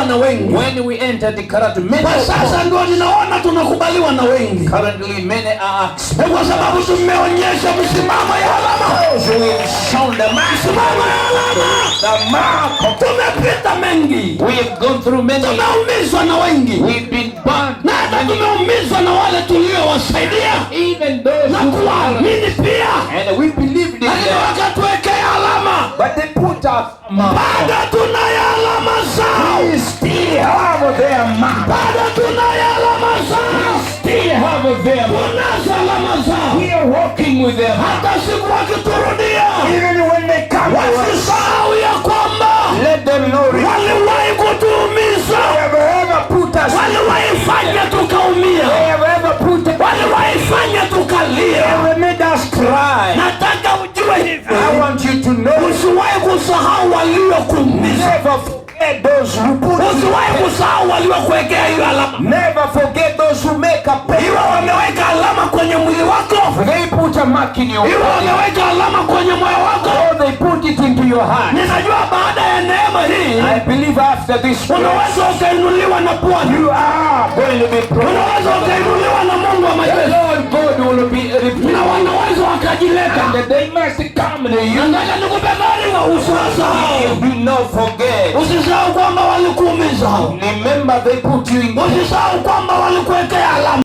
tunakubaliwa na wengi. When we enter the Karatu, Kwa sasa ndio ninaona tunakubaliwa na wengi. currently many are accepted. Kwa sababu tumeonyesha msimamo ya alama. We've shown the mark. Msimamo ya alama. The mark. Tumepita mengi. We have gone through many. Tumeumizwa na wengi. We've been burned. Na hata tumeumizwa na wale tuliowasaidia. Even those Na who kuamini pia. and we believed in Lakini them. wakatuwekea alama. But they put up mark. Bado tunayo alama zao. We still have their mark. Bado tunayo alama zao. Still have their mark. Tunazo alama zao. We are walking with them. Hata siku wakiturudia. Even when they come, Wasisahau ya kwamba let them know they waliwahi kutuumiza. have ever put us. Waliwahi fanya tukaumia. They have ever put us. Waliwahi fanya tukalia. They have made us cry. Nataka ujue hivi. I want you to know. Usiwahi kusahau waliokuumiza. Never forget those who put you. Usiwahi kusahau waliokuwekea hiyo alama. Never forget those who make a Iwe paper. wameweka alama kwenye mwili wako. They put a mark in your Iwe body. wameweka alama kwenye moyo wako. Or they put it into your heart. Ninajua baada ya neema hii I believe after this grace, unaweza ukainuliwa na Bwana. you are going to be Unaweza promoted. ukainuliwa na Mungu wa The majeshi. Lord God will be Na replaced. wanaweza wakajileta. And they must come to you. Nataka nikupe taarifa, usiwasahau. Do not forget. Usisahau kwamba walikuumiza. Remember they put you in. Usisahau kwamba walikuwekea alama.